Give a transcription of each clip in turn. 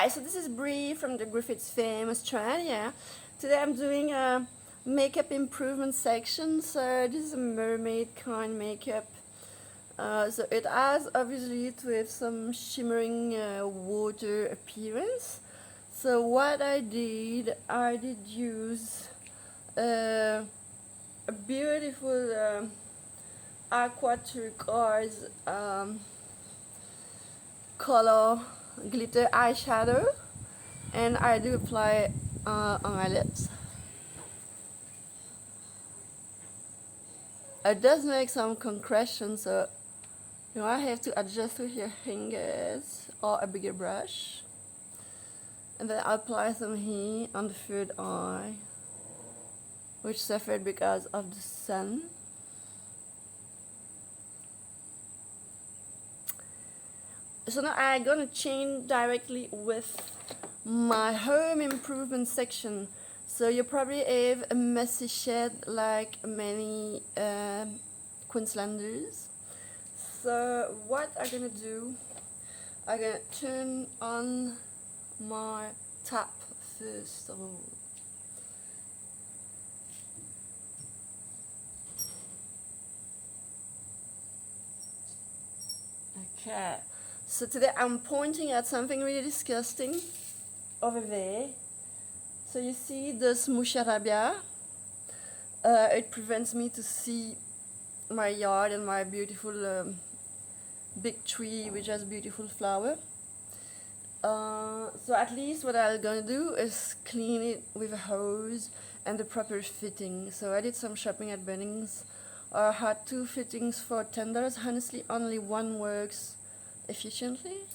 Hi, so this is Bree from the Griffiths Fame Australia. Today I'm doing a makeup improvement section. So this is a mermaid kind makeup. So it has obviously to have some shimmering water appearance. So what I did use a beautiful aqua turquoise color glitter eyeshadow, and I do apply it on my lips. It does make some concretion, so you know I have to adjust with your fingers or a bigger brush, and then I apply some here on the third eye, which suffered because of the sun. So now I'm gonna change directly with my home improvement section. So you probably have a messy shed like many Queenslanders. So what I'm gonna do, I'm gonna turn on my tap first of all. Okay, so today I'm pointing at something really disgusting over there. So you see this Moucharabia. It prevents me to see my yard and my beautiful big tree which has beautiful flower. So at least what I'm gonna do is clean it with a hose and the proper fitting. So I did some shopping at Bunnings. I had 2 fittings for $10. Honestly, only one works efficiently.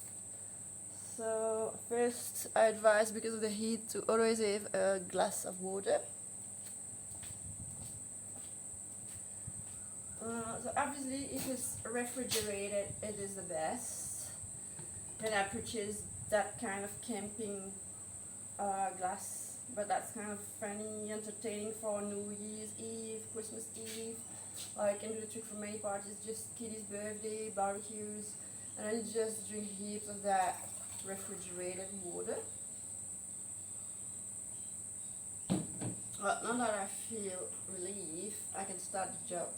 So first I advise, because of the heat, to always have a glass of water. So obviously if it's refrigerated it is the best. Then I purchased that kind of camping glass, but that's kind of funny, entertaining for New Year's Eve, Christmas Eve. I can do the trick for many parties, just kiddies' birthday, barbecues, and I just drink heaps of that refrigerated water. Now that I feel relief, I can start the job.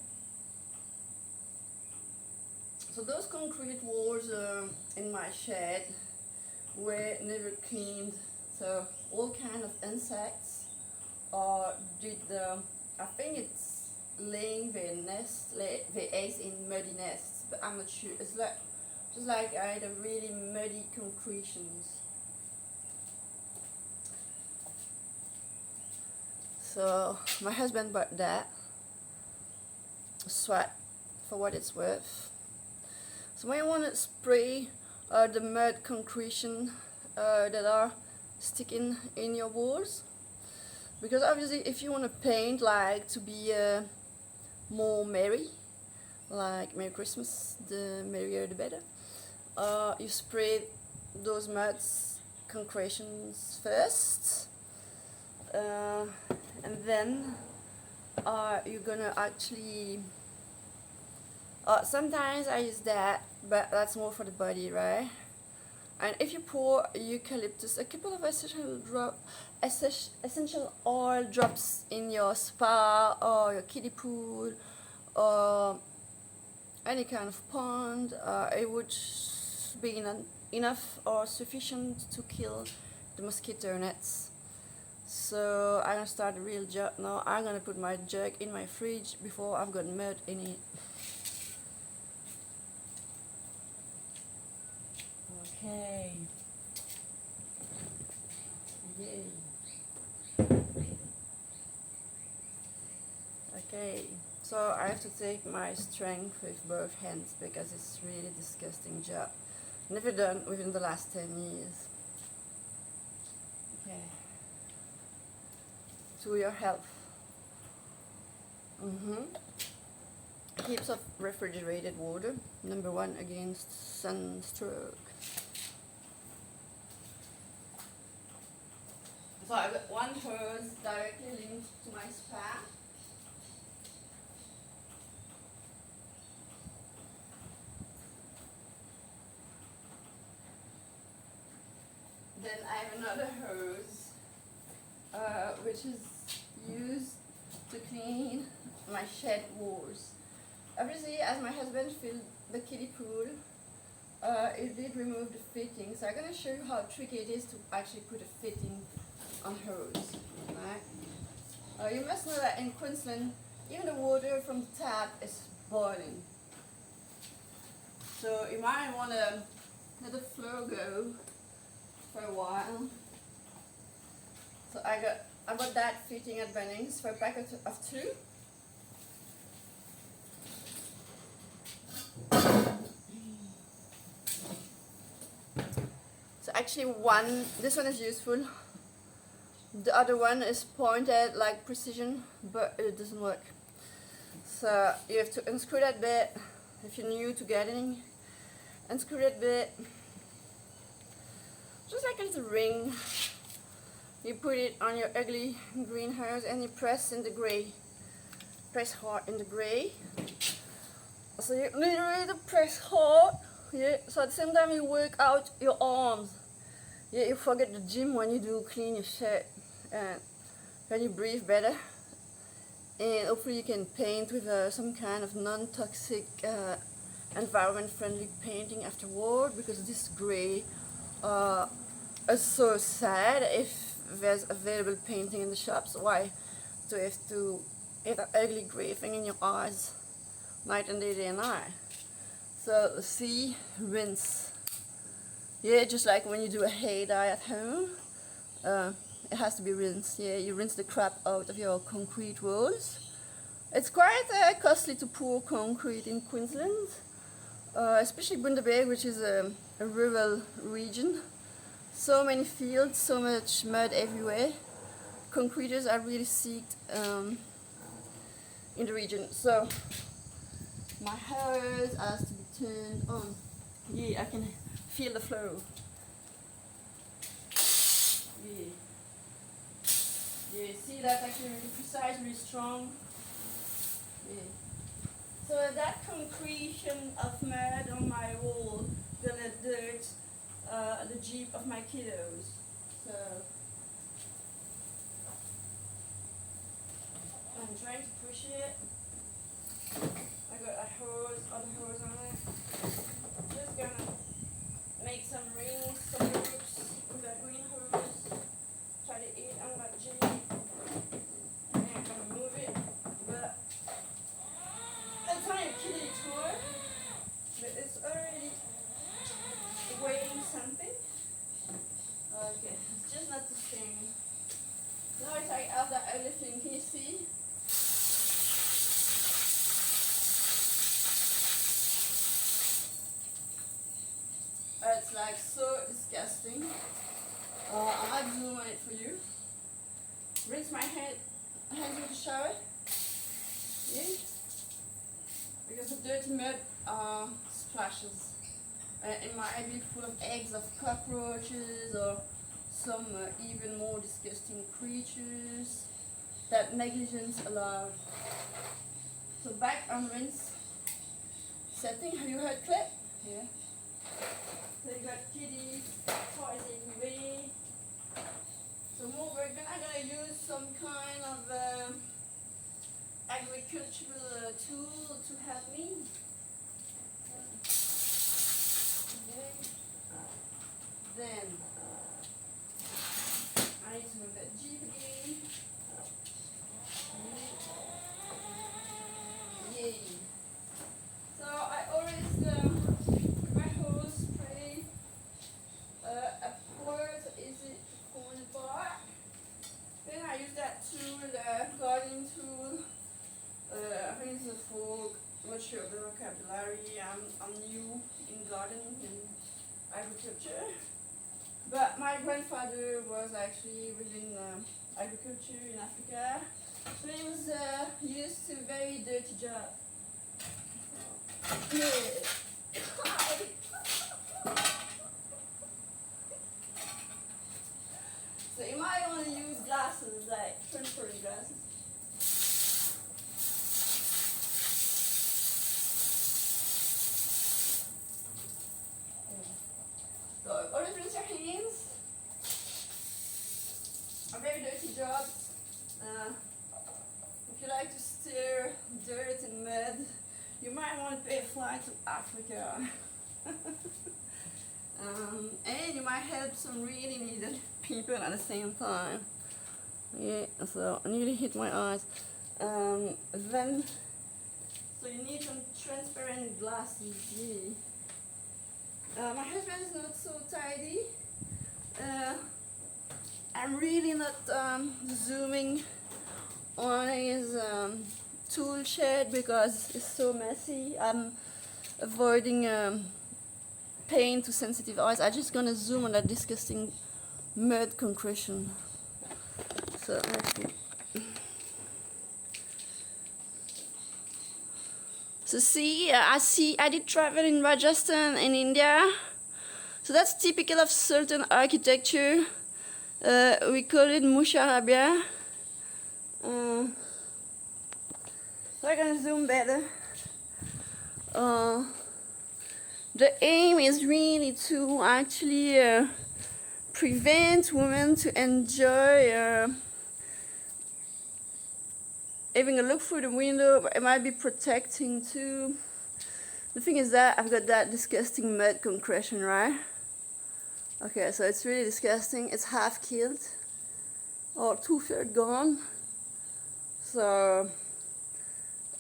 So those concrete walls in my shed were never cleaned. So all kind of insects did I think it's laying their nests, their eggs in muddy nests, but I'm not sure. It's like just like I had a really muddy concretions. So my husband bought that sweat for what it's worth. So when you want to spray the mud concretion that are sticking in your walls, because obviously if you want to paint like to be more merry, like Merry Christmas, the merrier the better, you spray those muds concretions first, and then you're gonna actually sometimes I use that, but that's more for the body, right? And if you pour eucalyptus, a couple of essential oil drops in your spa or your kiddie pool or any kind of pond, it would be enough or sufficient to kill the mosquito nets. So I'm gonna start a real job now. I'm gonna put my jug in my fridge before I've got mud in it. Okay. Yay. Okay. So I have to take my strength with both hands because it's really disgusting job. Never done within the last 10 years. Okay. To your health. Heaps of refrigerated water. Number 1 against sunstroke. So I've got one hose directly linked to my spa. Then I have another hose, which is used to clean my shed walls. Obviously, as my husband filled the kiddie pool, it did remove the fitting. So I'm going to show you how tricky it is to actually put a fitting on hose. Right? You must know that in Queensland, even the water from the tap is boiling. So you might want to let the flow go for a while. So I bought that fitting at Bunnings for a packet of 2. So actually this one is useful. The other one is pointed like precision, but it doesn't work. So you have to unscrew that bit if you're new to gardening. Unscrew that bit. Just like a little ring. You put it on your ugly greenhouse and you press in the grey. Press hard in the grey. So you literally press hard. Yeah. So at the same time you work out your arms. Yeah, you forget the gym when you do clean your shed. And when you breathe better. And hopefully you can paint with some kind of non-toxic, environment-friendly painting afterward, because this grey is so sad. If there's available painting in the shops, why do you have to have that ugly grey thing in your eyes night and day and night? So see, rinse. Yeah, just like when you do a hay dye at home, it has to be rinsed. Yeah, you rinse the crap out of your concrete walls. It's quite costly to pour concrete in Queensland, especially Bundaberg, which is a rural region. So many fields, so much mud everywhere. Concreters are really seeked in the region. So my hose has to be turned on. Yeah, I can feel the flow. Yeah. Yeah, see, that's actually really precise, really strong. Yeah. So that concretion of mud on my wall gonna dirt the Jeep of my kiddos. So I'm trying to push it. I got a hose, other hose on it. Just gonna make some rings, some loops with that green hose. Try to eat on that Jeep. And I'm gonna move it. But it's not a kiddie toy, but it's already weighing something. Okay, it's just not the same. Now I take out that other thing, can you see? It's like so disgusting. I might zoom on it for you. Rinse my hands with the shower. Yeah. Because the dirty mud splashes. It might be full of eggs of cockroaches or some even more disgusting creatures that negligence allowed. So back on rinse setting. Have you heard clip? Yeah. So you got kitties, toys everywhere. So more we're gonna use some kind of agricultural tool to help me. Okay. Then I need to move that Jeep again. Yay. So I always put my hose spray upwards so easy to pull it back. Then I use that tool, the gardening tool. I think it's a folk. I'm not sure of the vocabulary. I'm new in gardening and agriculture. But my grandfather was actually within agriculture in Africa. So he was used to a very dirty job. Yeah. So you might want to use glasses, like transparent glasses. So always rinse your hands. a very dirty job. If you like to stir dirt and mud, you might want to pay a flight to Africa. And you might help some really needed people at the same time. Yeah, so I nearly hit my eyes. Then, so you need some transparent glasses. Yeah. My husband is not so tidy. I'm really not zooming on his tool shed because it's so messy. I'm avoiding pain to sensitive eyes. I'm just gonna zoom on that disgusting mud concretion. So let's see. So see, I did travel in Rajasthan in India. So that's typical of Sultan architecture. We call it Moucharabia. We're gonna zoom better. The aim is really to actually prevent women to enjoy having a look through the window, but it might be protecting too. The thing is that I've got that disgusting mud concretion, right? Okay, so it's really disgusting. It's half killed or 2/3 gone. So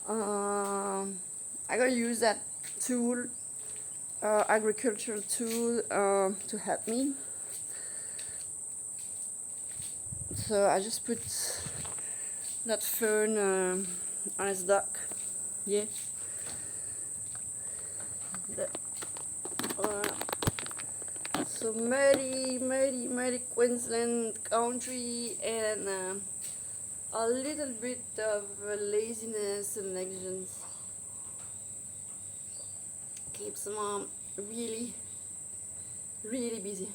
I gotta use that tool, agricultural tool, to help me. So I just put that fern on his duck. Yeah. So muddy Queensland country, and a little bit of laziness and negligence keeps mom really busy.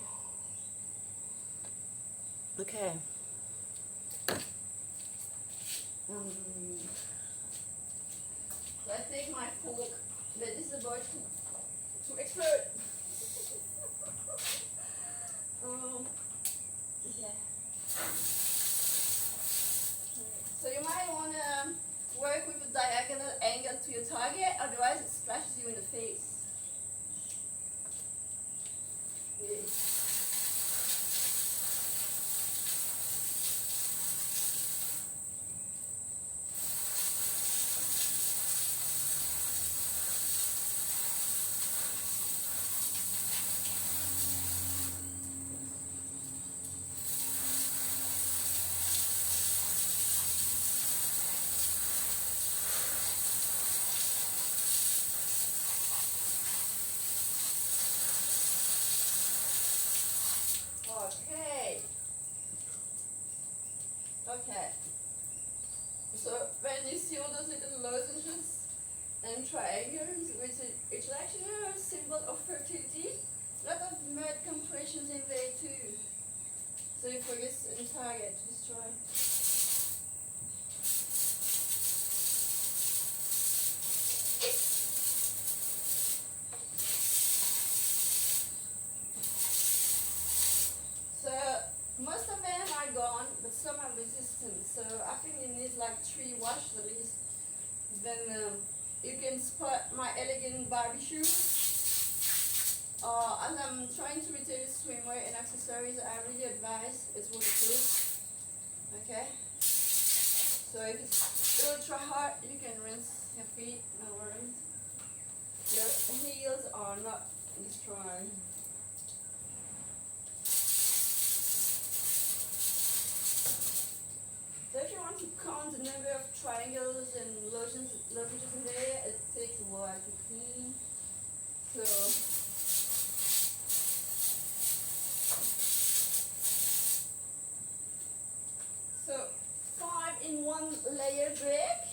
Okay. So I take my fork that is about to explode. Yeah. So you might want to work with a diagonal angle to your target, otherwise it splashes you in the face. Yeah. Okay. So when you see all those little lozenges and triangles, which is actually a symbol of fertility, a lot of mud compressions in there too. So you focus and target to destroy. So most of them are gone, but some are resistant. So I think it needs like 3 washes at least. Then you can spot my elegant Barbie shoes. As I'm trying to retain swimwear and accessories, I really advise it's waterproof. Okay. So if it's ultra hot, you can rinse your feet, no worries. Your heels are not destroyed. So if you want to count the number of triangles and lozenges in there, it takes a while to clean. So 5 in 1 layer brick,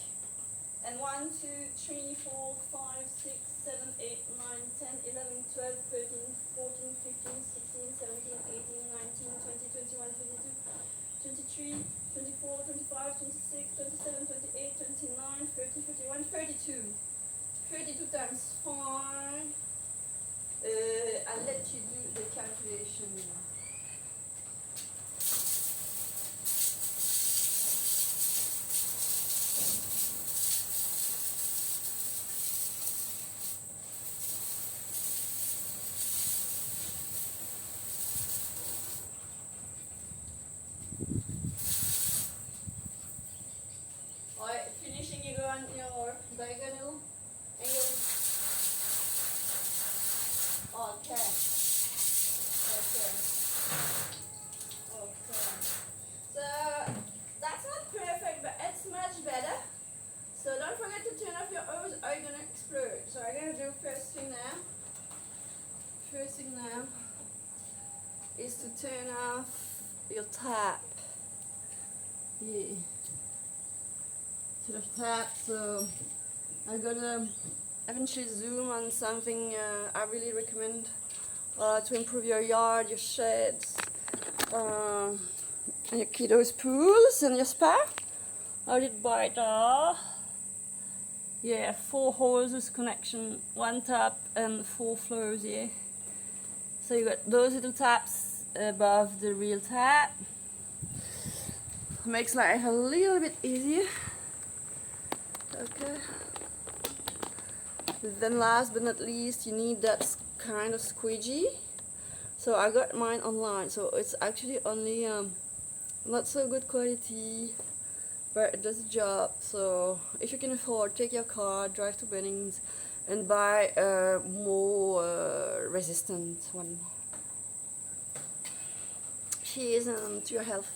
and 1, 2, 3, 4, 5, 6, 7, 8, 9, 10, 11, 12, 13, 14, 15, 16, 17, 18, 19, 20, 21, 22, 23, 24, 25, 26, 27, 28, 29, 30, 31, 32. 32 times 5. I'll let you do the calculation. diagonal angle. Okay. Okay. Okay. So that's not perfect, but it's much better. So don't forget to turn off your O's or you're gonna explode. So I'm gonna do first thing now. First thing now is to turn off your tap. Yeah. Turn off tap. So I'm gonna eventually zoom on something I really recommend to improve your yard, your sheds, and your kiddos' pools and your spa. I did buy the 4 hoses connection, 1 tap and 4 flows, yeah. So you got those little taps above the real tap. Makes life a little bit easier. Okay. Then last but not least, you need that kind of squeegee. So I got mine online, so it's actually only not so good quality, but it does the job. So if you can afford, take your car, drive to Bunnings and buy a more resistant one. Cheers to your health.